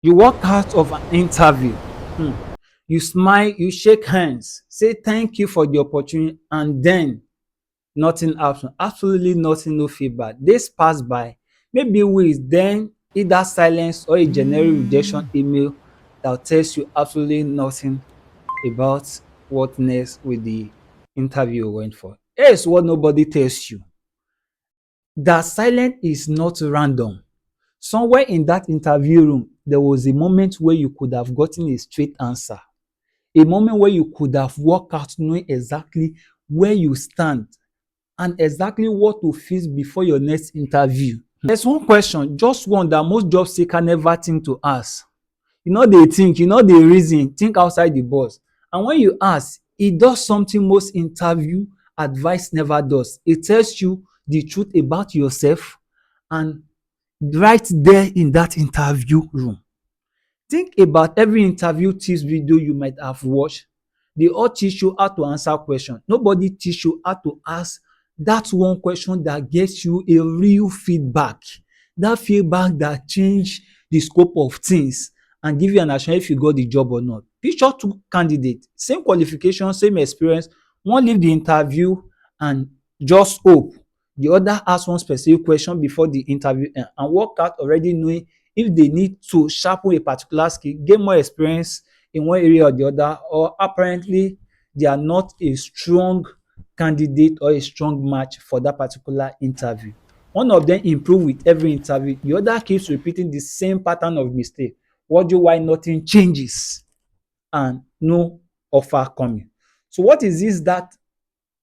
You walk out of an interview, um you smile, you shake hands, say thank you for the opportunity, and then nothing happen, absolutely nothing, no feedback. Days pass by, maybe weeks, then either silence or a generic rejection email that tells you absolutely nothing about what next with the interview you went for. Here's what nobody tells you: that silence is not random. Somewhere in that interview room, there was a moment where you could have gotten a straight answer, a moment where you could have walked out knowing exactly where you stand and exactly what to face before your next interview. There's one question, just one, that most job seeker never think to ask. You know they think, you know they reason, think outside the box. And when you ask, it does something most interview advice never does. It tells you the truth about yourself, and right there in that interview room. Think about every interview tips video you might have watched. They all teach you how to answer questions. Nobody teach you how to ask that one question that gets you a real feedback. That feedback that change the scope of things and give you an assurance if you got the job or not. Picture two candidates, same qualification, same experience. One leave the interview and just hope. The other ask one specific question before the interview and walk out already knowing if they need to sharpen a particular skill, gain more experience in one area or the other, or apparently they are not a strong candidate or a strong match for that particular interview. One of them improve with every interview, the other keeps repeating the same pattern of mistake. Wonder why nothing changes and no offer coming. So what is this that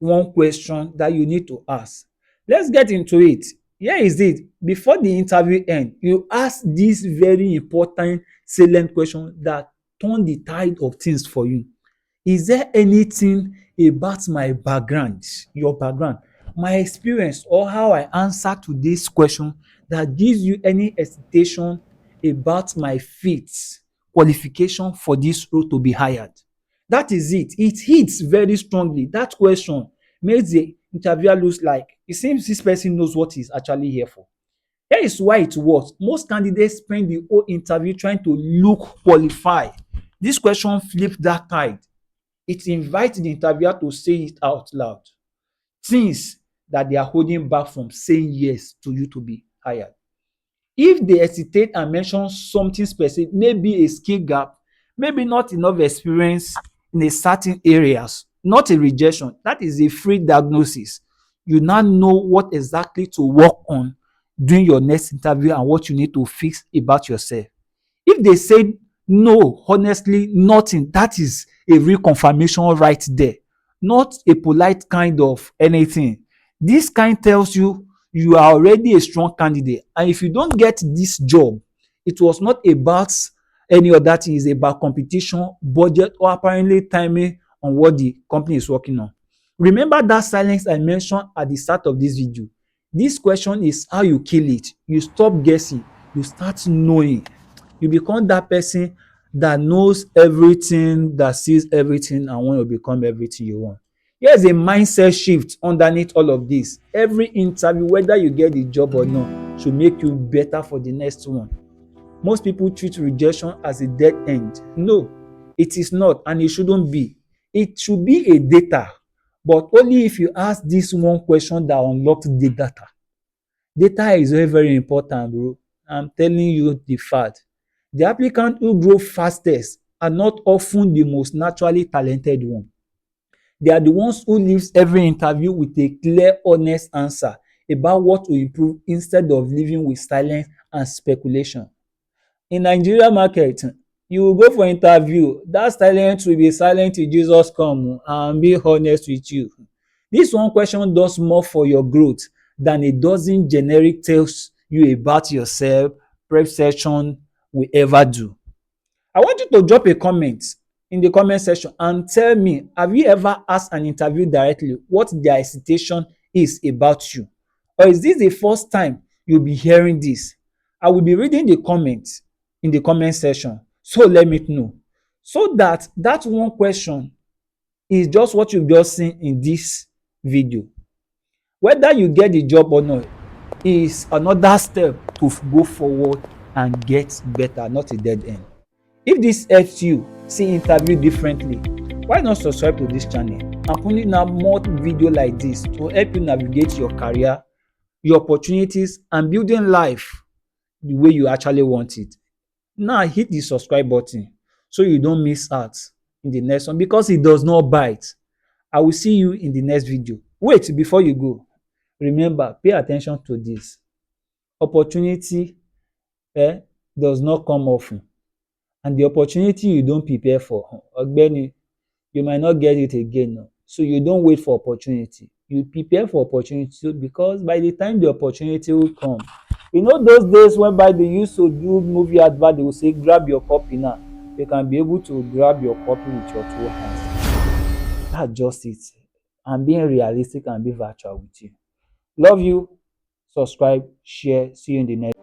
one question that you need to ask? Let's get into it. Here is it. Before the interview end, you ask this very important salient question that turn the tide of things for you. Is there anything about my background, your background, my experience, or how I answer to this question that gives you any hesitation about my fit, qualification for this role to be hired? That is it. It hits very strongly. That question makes the interviewer looks like it seems this person knows what he's actually here for. Here is why it works. Most candidates spend the whole interview trying to look qualified. This question flips that tide. It invites the interviewer to say it out loud. Things that they are holding back from saying yes to you to be hired. If they hesitate and mention something specific, maybe a skill gap, maybe not enough experience in a certain areas, not a rejection, that is a free diagnosis. You now know what exactly to work on during your next interview and what you need to fix about yourself. If they say no, honestly, nothing, that is a real confirmation right there, not a polite kind of anything. This kind tells you you are already a strong candidate, and if you don't get this job, it was not about any other thing, it's about competition, budget, or apparently timing on what the company is working on. Remember that silence I mentioned at the start of this video? This question is how you kill it. You stop guessing, you start knowing. You become that person that knows everything, that sees everything, and want to become everything you want. Here's a mindset shift underneath all of this. Every interview, whether you get the job or not, should make you better for the next one. Most people treat rejection as a dead end. No, it is not, and it shouldn't be. It should be a data, but only if you ask this one question that unlocks the data. Data is very, very important, bro. I'm telling you the fact. The applicant who grow fastest are not often the most naturally talented one. They are the ones who leaves every interview with a clear, honest answer about what to improve instead of living with silence and speculation. In Nigeria market, you will go for interview, that silence will be silent till Jesus come, and be honest with you. This one question does more for your growth than a dozen generic tells you about yourself prep session will ever do. I want you to drop a comment in the comment section and tell me, have you ever asked an interview directly what their hesitation is about you? Or is this the first time you'll be hearing this? I will be reading the comments in the comment section, so let me know. So that that one question is just what you've just seen in this video. Whether you get the job or not is another step to go forward and get better, not a dead end. If this helps you see interview differently, why not subscribe to this channel? I'm putting out more video like this to help you navigate your career, your opportunities, and building life the way you actually want it. Now hit the subscribe button so you don't miss out in the next one, because it does not bite. I will see you in the next video. Wait, before you go, remember, pay attention to this. Opportunity um does not come of ten, and the opportunity you don't prepare for, ogbeni, you might not get it again o. So you don't wait for opportunity, you prepare for opportunity, because by the time the opportunity will come, you know those days whereby they used to do movie advert, they will say grab your copy now. You can be able to grab your copy with your two hands. That's just it. I'm being realistic and being virtual with you. Love you. Subscribe, share. See you in the next.